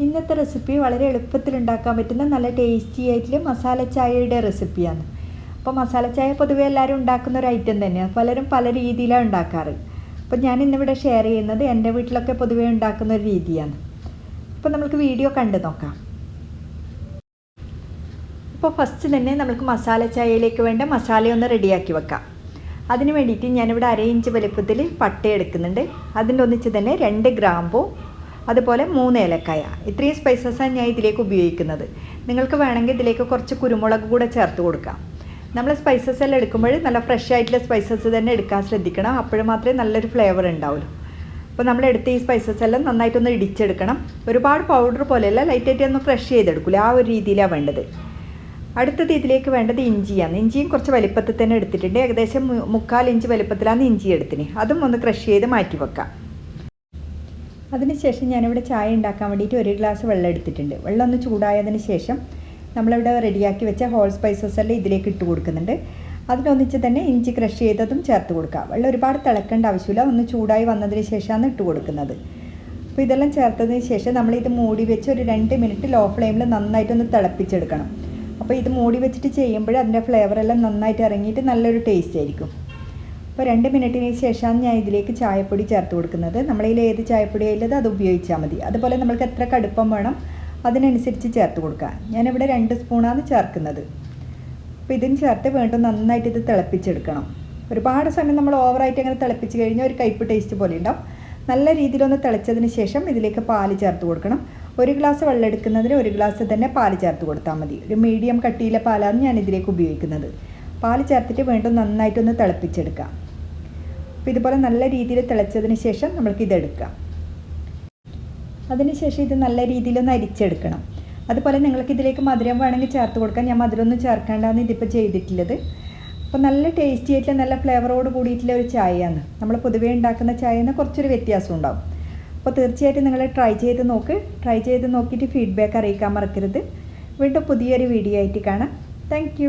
ഇന്നത്തെ റെസിപ്പി വളരെ എളുപ്പത്തിൽ ഉണ്ടാക്കാൻ പറ്റുന്ന നല്ല ടേസ്റ്റി ആയിട്ടുള്ള മസാല ചായയുടെ റെസിപ്പിയാണ്. അപ്പോൾ മസാല ചായ പൊതുവേ എല്ലാവരും ഉണ്ടാക്കുന്ന ഒരു ഐറ്റം തന്നെയാണ്. പലരും പല രീതിയിലാണ് ഉണ്ടാക്കാറ്. അപ്പോൾ ഞാൻ ഇന്നിവിടെ ഷെയർ ചെയ്യുന്നത് എൻ്റെ വീട്ടിലൊക്കെ പൊതുവേ ഉണ്ടാക്കുന്ന ഒരു രീതിയാണ്. അപ്പോൾ നമുക്ക് വീഡിയോ കണ്ടു നോക്കാം. അപ്പോൾ ഫസ്റ്റ് തന്നെ നമുക്ക് മസാല ചായയിലേക്ക് വേണ്ട മസാലയൊന്ന് റെഡിയാക്കി വെക്കാം. അതിന് വേണ്ടിയിട്ട് ഞാനിവിടെ 1/2 ഇഞ്ച് വലുപ്പത്തിൽ പട്ട എടുക്കുന്നുണ്ട്. അതിൻ്റെ ഒന്നിച്ച് തന്നെ 2 ഗ്രാമ്പൂ, അതുപോലെ 3 ഏലക്കായ. ഇത്രയും സ്പൈസസാണ് ഞാൻ ഇതിലേക്ക് ഉപയോഗിക്കുന്നത്. നിങ്ങൾക്ക് വേണമെങ്കിൽ ഇതിലേക്ക് കുറച്ച് കുരുമുളക് കൂടെ ചേർത്ത് കൊടുക്കാം. നമ്മൾ സ്പൈസസ് എല്ലാം എടുക്കുമ്പോൾ നല്ല ഫ്രഷ് ആയിട്ടുള്ള സ്പൈസസ് തന്നെ എടുക്കാൻ ശ്രദ്ധിക്കണം. അപ്പോൾ മാത്രമേ നല്ലൊരു ഫ്ലേവർ ഉണ്ടാവുള്ളൂ. അപ്പോൾ നമ്മൾ എടുത്ത ഈ സ്പൈസസ് എല്ലാം നന്നായിട്ടൊന്ന് ഇടിച്ചെടുക്കണം. ഒരുപാട് പൗഡർ പോലെയല്ല, ലൈറ്റായിട്ട് ഒന്ന് ക്രഷ് ചെയ്തെടുക്കില്ല, ആ ഒരു രീതിയിലാണ് വേണ്ടത്. അടുത്തത് ഇതിലേക്ക് വേണ്ടത് ഇഞ്ചിയാണ്. ഇഞ്ചിയും കുറച്ച് വലിപ്പത്തിൽ തന്നെ എടുത്തിട്ടുണ്ട്. ഏകദേശം 3/4 ഇഞ്ച് വലിപ്പത്തിലാണ് ഇഞ്ചി എടുത്തിന്. അതും ഒന്ന് ക്രഷ് ചെയ്ത് മാറ്റി വെക്കാം. അതിനുശേഷം ഞാനിവിടെ ചായ ഉണ്ടാക്കാൻ വേണ്ടിയിട്ട് 1 ഗ്ലാസ് വെള്ളം എടുത്തിട്ടുണ്ട്. വെള്ളം ഒന്ന് ചൂടായതിന് ശേഷം നമ്മളിവിടെ റെഡിയാക്കി വെച്ച ഹോൾ സ്പൈസസ് എല്ലാം ഇതിലേക്ക് ഇട്ട് കൊടുക്കുന്നുണ്ട്. അതിനൊന്നിച്ച് തന്നെ ഇഞ്ചി ക്രഷ് ചെയ്തതും ചേർത്ത് കൊടുക്കുക. വെള്ളം ഒരുപാട് തിളക്കേണ്ട ആവശ്യമില്ല, ഒന്ന് ചൂടായി വന്നതിന് ശേഷമാണ് ഇട്ട് കൊടുക്കുന്നത്. അപ്പോൾ ഇതെല്ലാം ചേർത്തതിന് ശേഷം നമ്മളിത് മൂടി വെച്ച് ഒരു 2 മിനിറ്റ് ലോ ഫ്ലെയിമിൽ നന്നായിട്ടൊന്ന് തിളപ്പിച്ചെടുക്കണം. അപ്പോൾ ഇത് മൂടി വെച്ചിട്ട് ചെയ്യുമ്പോൾ അതിൻ്റെ ഫ്ലേവറെല്ലാം നന്നായിട്ട് ഇറങ്ങിയിട്ട് നല്ലൊരു ടേസ്റ്റ് ആയിരിക്കും. അപ്പോൾ 2 മിനിറ്റിന് ശേഷമാണ് ഞാൻ ഇതിലേക്ക് ചായപ്പൊടി ചേർത്ത് കൊടുക്കുന്നത്. നമ്മളതിൽ ഏത് ചായപ്പൊടി ആയാലും അത് ഉപയോഗിച്ചാൽ മതി. അതുപോലെ നമ്മൾക്ക് എത്ര കടുപ്പം വേണം അതിനനുസരിച്ച് ചേർത്ത് കൊടുക്കുക. ഞാനിവിടെ 2 സ്പൂണാണ് ചേർക്കുന്നത്. അപ്പോൾ ഇതിന് ചേർത്ത് വീണ്ടും നന്നായിട്ട് ഇത് തിളപ്പിച്ചെടുക്കണം. ഒരുപാട് സമയം നമ്മൾ ഓവറായിട്ട് അങ്ങനെ തിളപ്പിച്ച് കഴിഞ്ഞാൽ ഒരു കയ്പ്പ് ടേസ്റ്റ് പോലെ ഉണ്ടാവും. നല്ല രീതിയിലൊന്ന് തിളച്ചതിന് ശേഷം ഇതിലേക്ക് പാല് ചേർത്ത് കൊടുക്കണം. 1 ഗ്ലാസ് വെള്ളം എടുക്കുന്നതിന് 1 ഗ്ലാസ് തന്നെ പാല് ചേർത്ത് കൊടുത്താൽ മതി. ഒരു മീഡിയം കട്ടിയിലെ പാലാണ് ഞാൻ ഇതിലേക്ക് ഉപയോഗിക്കുന്നത്. പാല് ചേർത്തിട്ട് വീണ്ടും നന്നായിട്ടൊന്ന് തിളപ്പിച്ചെടുക്കാം. അപ്പോൾ ഇതുപോലെ നല്ല രീതിയിൽ തിളച്ചതിന് ശേഷം നമ്മൾക്കിതെടുക്കാം. അതിനുശേഷം ഇത് നല്ല രീതിയിലൊന്ന് അരിച്ചെടുക്കണം. അതുപോലെ നിങ്ങൾക്ക് ഇതിലേക്ക് മധുരം വേണമെങ്കിൽ ചേർത്ത് കൊടുക്കാം. ഞാൻ മധുരമൊന്നും ചേർക്കേണ്ടതാണ് ഇതിപ്പോൾ ചെയ്തിട്ടുള്ളത്. അപ്പോൾ നല്ല ടേസ്റ്റി ആയിട്ടുള്ള നല്ല ഫ്ലേവറോട് കൂടിയിട്ടുള്ള ഒരു ചായയാണ്. നമ്മൾ പൊതുവേ ഉണ്ടാക്കുന്ന ചായയിൽ നിന്ന് കുറച്ചൊരു വ്യത്യാസം ഉണ്ടാവും. അപ്പോൾ തീർച്ചയായിട്ടും നിങ്ങൾ ട്രൈ ചെയ്ത് നോക്കിയിട്ട് ഫീഡ്ബാക്ക് അറിയിക്കാൻ മറക്കരുത്. വീണ്ടും പുതിയൊരു വീഡിയോ ആയിട്ട് കാണാം. താങ്ക്